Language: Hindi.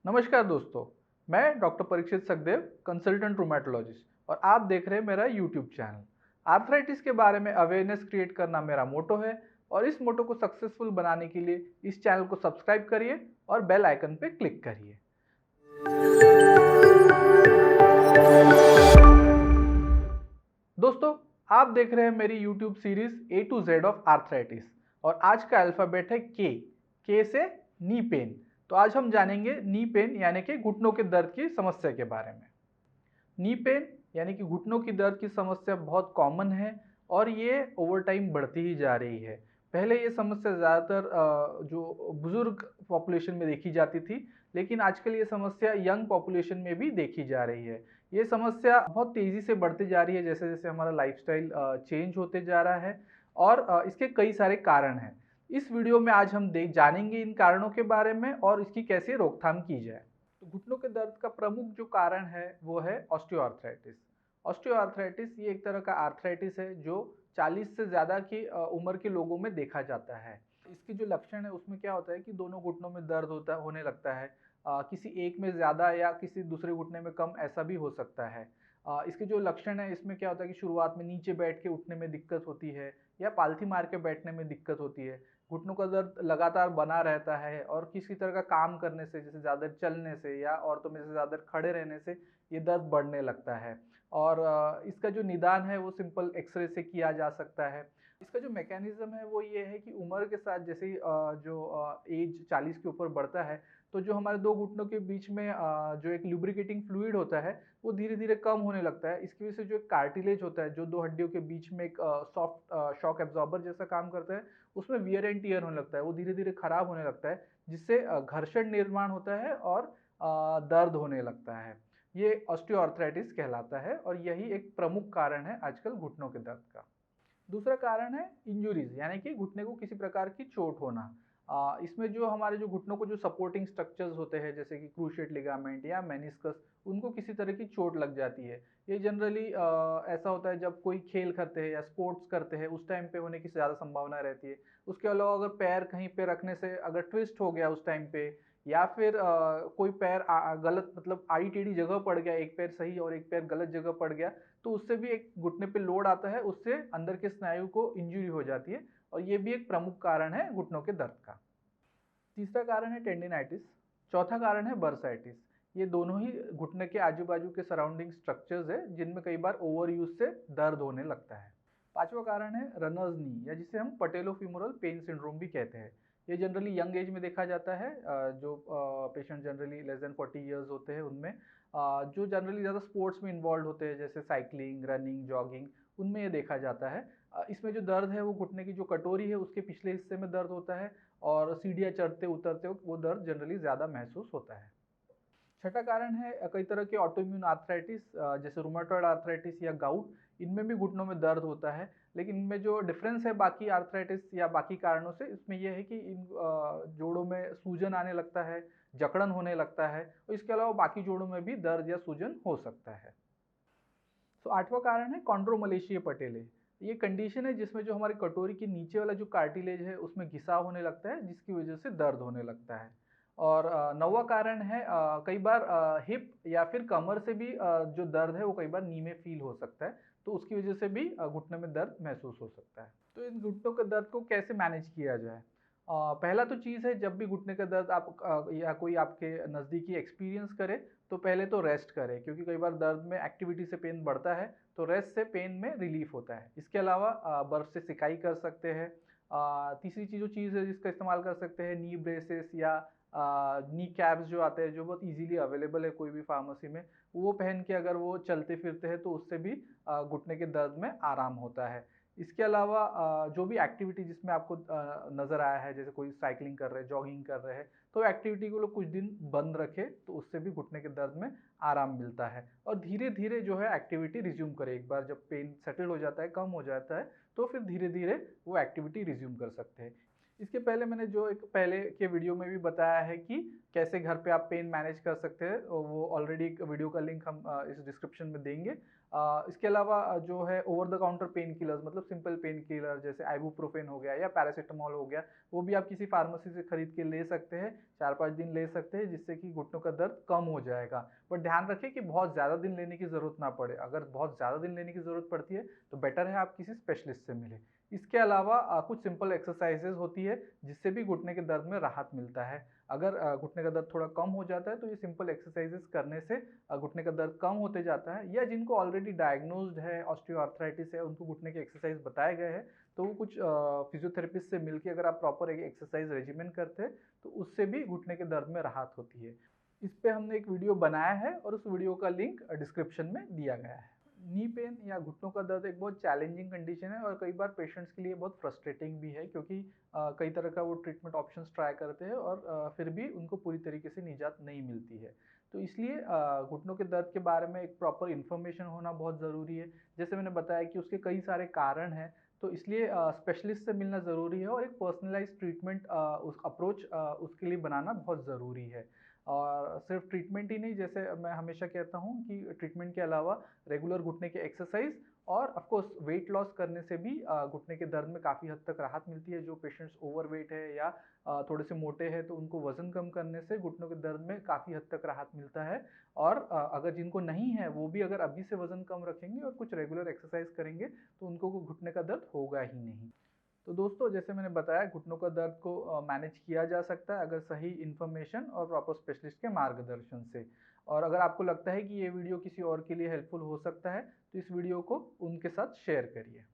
नमस्कार दोस्तों, मैं doctor Parikshit Sukhdev, consultant rheumatologist और आप देख रहे हैं मेरा यूट्यूब चैनल। आर्थराइटिस के बारे में अवेयरनेस क्रिएट करना मेरा मोटो है और इस मोटो को सक्सेसफुल बनाने के लिए इस चैनल को सब्सक्राइब करिए और बेल आइकन पे क्लिक करिए। दोस्तों, आप देख रहे हैं मेरी YouTube series A to Z of arthritis और आज का अल्फाबेट है के से नी पेन। तो आज हम जानेंगे नी पेन यानी कि घुटनों के दर्द की समस्या के बारे में। नी पेन यानी कि घुटनों की दर्द की समस्या बहुत कॉमन है और ये ओवर टाइम बढ़ती ही जा रही है। पहले ये समस्या ज़्यादातर जो बुजुर्ग पॉपुलेशन में देखी जाती थी, लेकिन आजकल ये समस्या यंग पॉपुलेशन में भी देखी जा रही है। ये समस्या बहुत तेज़ी से बढ़ती जा रही है जैसे जैसे हमारा लाइफस्टाइल चेंज होते जा रहा है और इसके कई सारे कारण हैं। इस वीडियो में आज हम जानेंगे इन कारणों के बारे में और इसकी कैसे रोकथाम की जाए। तो घुटनों के दर्द का प्रमुख जो कारण है वो है ऑस्टियोआर्थराइटिस। ऑस्टियोआर्थराइटिस ये एक तरह का आर्थराइटिस है जो 40 से ज़्यादा की उम्र के लोगों में देखा जाता है। इसके जो लक्षण है उसमें क्या होता है कि दोनों घुटनों में दर्द होने लगता है। किसी एक में ज़्यादा या किसी दूसरे घुटने में कम ऐसा भी हो सकता है। इसके जो लक्षण है इसमें क्या होता है कि शुरुआत में नीचे बैठ के उठने में दिक्कत होती है या पालथी मार के बैठने में दिक्कत होती है। घुटनों का दर्द लगातार बना रहता है और किसी तरह का काम करने से जैसे ज़्यादा चलने से या औरतों में से ज़्यादा खड़े रहने से ये दर्द बढ़ने लगता है। और इसका जो निदान है वो सिंपल एक्सरे से किया जा सकता है। इसका जो मैकेनिज्म है वो ये है कि उम्र के साथ जैसे ही जो एज 40 के ऊपर बढ़ता है तो जो हमारे दो घुटनों के बीच में जो एक लुब्रिकेटिंग फ्लूइड होता है वो धीरे धीरे कम होने लगता है। इसकी वजह से जो एक कार्टिलेज होता है जो दो हड्डियों के बीच में एक सॉफ्ट शॉक एब्जॉर्बर जैसा काम करता है उसमें वियर एंड टियर होने लगता है, वो धीरे धीरे खराब होने लगता है जिससे घर्षण निर्माण होता है और दर्द होने लगता है। ये ऑस्टियोआर्थराइटिस कहलाता है और यही एक प्रमुख कारण है आजकल घुटनों के दर्द का। दूसरा कारण है इंजुरीज यानी कि घुटने को किसी प्रकार की चोट होना। इसमें जो हमारे जो घुटनों को जो सपोर्टिंग स्ट्रक्चर्स होते हैं जैसे कि क्रूशिएट लिगामेंट या मेनिस्कस उनको किसी तरह की चोट लग जाती है। ये जनरली ऐसा होता है जब कोई खेल करते हैं या स्पोर्ट्स करते हैं उस टाइम पे होने की ज़्यादा संभावना रहती है। उसके अलावा अगर पैर कहीं पे रखने से अगर ट्विस्ट हो गया उस टाइम पे या फिर कोई पैर गलत मतलब आड़ी टेढ़ी जगह पड़ गया, एक पैर सही और एक पैर गलत जगह पड़ गया तो उससे भी एक घुटने पे लोड आता है, उससे अंदर के स्नायु को इंजरी हो जाती है और ये भी एक प्रमुख कारण है घुटनों के दर्द का। तीसरा कारण है टेंडिनाइटिस। चौथा कारण है बर्साइटिस। ये दोनों ही घुटने के आजू बाजू के सराउंडिंग स्ट्रक्चर्स है जिनमें कई बार ओवर यूज से दर्द होने लगता है। पांचवा कारण है रनर्स नी या जिसे हम पटेलोफिमोरल पेन सिंड्रोम भी कहते हैं। ये जनरली यंग एज में देखा जाता है। जो patient generally less than 40 years होते हैं उनमें जो जनरली ज़्यादा स्पोर्ट्स में इन्वॉल्व होते हैं जैसे साइकिलिंग, रनिंग, जॉगिंग, उनमें ये देखा जाता है। इसमें जो दर्द है वो घुटने की जो कटोरी है उसके पिछले हिस्से में दर्द होता है और सीढ़ियाँ चढ़ते उतरते वक्त वो दर्द जनरली ज़्यादा महसूस होता है। छठा कारण है कई तरह के ऑटोइम्यून आर्थराइटिस जैसे रूमेटॉइड आर्थराइटिस या गाउट। इनमें भी घुटनों में दर्द होता है लेकिन इनमें जो डिफरेंस है बाकी आर्थराइटिस या बाकी कारणों से इसमें यह है कि इन जोड़ों में सूजन आने लगता है, जकड़न होने लगता है और इसके अलावा बाकी जोड़ों में भी दर्द या सूजन हो सकता है। तो आठवां कारण है कॉन्ड्रोमलेशिया पटेले। ये कंडीशन है जिसमें जो हमारी कटोरी के नीचे वाला जो कार्टिलेज है उसमें घिसाव होने लगता है जिसकी वजह से दर्द होने लगता है। और नौवां कारण है कई बार हिप या फिर कमर से भी जो दर्द है वो कई बार नी में फील हो सकता है तो उसकी वजह से भी घुटने में दर्द महसूस हो सकता है। तो इन घुटनों के दर्द को कैसे मैनेज किया जाए? पहला तो चीज़ है जब भी घुटने का दर्द आप या कोई आपके नज़दीकी एक्सपीरियंस करे तो पहले तो रेस्ट करें क्योंकि कई बार दर्द में एक्टिविटी से पेन बढ़ता है तो रेस्ट से पेन में रिलीफ होता है। इसके अलावा बर्फ़ से सिकाई कर सकते हैं। तीसरी चीज़ जो चीज़ है जिसका इस्तेमाल कर सकते हैं नी ब्रेसेस या नी कैप्स जो आते हैं जो बहुत इजीली अवेलेबल है कोई भी फार्मेसी में, वो पहन के अगर वो चलते फिरते हैं तो उससे भी घुटने के दर्द में आराम होता है। इसके अलावा जो भी एक्टिविटी जिसमें आपको नज़र आया है जैसे कोई साइकिलिंग कर रहे हैं, जॉगिंग कर रहे हैं, तो एक्टिविटी को लोग कुछ दिन बंद रखें तो उससे भी घुटने के दर्द में आराम मिलता है। और धीरे धीरे जो है एक्टिविटी रिज्यूम करें। एक बार जब पेन सेटल हो जाता है, कम हो जाता है, तो फिर धीरे धीरे वो एक्टिविटी रिज्यूम कर सकते हैं। इसके पहले मैंने जो एक पहले के वीडियो में भी बताया है कि कैसे घर पे आप पेन मैनेज कर सकते हैं, वो ऑलरेडी एक वीडियो का लिंक हम इस डिस्क्रिप्शन में देंगे। इसके अलावा जो है over the counter pain killers, मतलब सिंपल पेन किलर जैसे आइबुप्रोफेन हो गया या पैरासिटामोल हो गया, वो भी आप किसी फार्मेसी से खरीद के ले सकते हैं, 4-5 दिन ले सकते हैं, जिससे कि घुटनों का दर्द कम हो जाएगा। बट ध्यान रखें कि बहुत ज़्यादा दिन लेने की ज़रूरत ना पड़े। अगर बहुत ज़्यादा दिन लेने की ज़रूरत पड़ती है तो बेटर है आप किसी स्पेशलिस्ट से मिलें। इसके अलावा कुछ सिंपल एक्सरसाइजेज होती है जिससे भी घुटने के दर्द में राहत मिलता है। अगर घुटने का दर्द थोड़ा कम हो जाता है तो ये सिंपल एक्सरसाइजेस करने से घुटने का दर्द कम होते जाता है। या जिनको ऑलरेडी डायग्नोज्ड है ऑस्टियोआर्थराइटिस है, उनको घुटने के एक्सरसाइज बताए गए हैं, तो वो कुछ फिजियोथेरेपिस्ट से मिलकर अगर आप प्रॉपर एक एक्सरसाइज रेजिमेंट करते हैं तो उससे भी घुटने के दर्द में राहत होती है। इस पे हमने एक वीडियो बनाया है और उस वीडियो का लिंक डिस्क्रिप्शन में दिया गया है। नी पेन या घुटनों का दर्द एक बहुत चैलेंजिंग कंडीशन है और कई बार पेशेंट्स के लिए बहुत फ्रस्ट्रेटिंग भी है, क्योंकि कई तरह का वो ट्रीटमेंट ऑप्शंस ट्राई करते हैं और फिर भी उनको पूरी तरीके से निजात नहीं मिलती है। तो इसलिए घुटनों के दर्द के बारे में एक प्रॉपर इन्फॉर्मेशन होना बहुत ज़रूरी है। जैसे मैंने बताया कि उसके कई सारे कारण हैं, तो इसलिए स्पेशलिस्ट से मिलना ज़रूरी है और एक पर्सनलाइज्ड ट्रीटमेंट उस अप्रोच उसके लिए बनाना बहुत ज़रूरी है। और सिर्फ ट्रीटमेंट ही नहीं, जैसे मैं हमेशा कहता हूँ कि ट्रीटमेंट के अलावा रेगुलर घुटने के एक्सरसाइज और ऑफ कोर्स वेट लॉस करने से भी घुटने के दर्द में काफ़ी हद तक राहत मिलती है। जो पेशेंट्स ओवरवेट है या थोड़े से मोटे हैं तो उनको वजन कम करने से घुटनों के दर्द में काफ़ी हद तक राहत मिलता है। और अगर जिनको नहीं है वो भी अगर अभी से वजन कम रखेंगे और कुछ रेगुलर एक्सरसाइज करेंगे तो उनको घुटने का दर्द होगा ही नहीं। तो दोस्तों, जैसे मैंने बताया, घुटनों का दर्द को मैनेज किया जा सकता है अगर सही इन्फॉर्मेशन और प्रॉपर स्पेशलिस्ट के मार्गदर्शन से। और अगर आपको लगता है कि ये वीडियो किसी और के लिए हेल्पफुल हो सकता है तो इस वीडियो को उनके साथ शेयर करिए।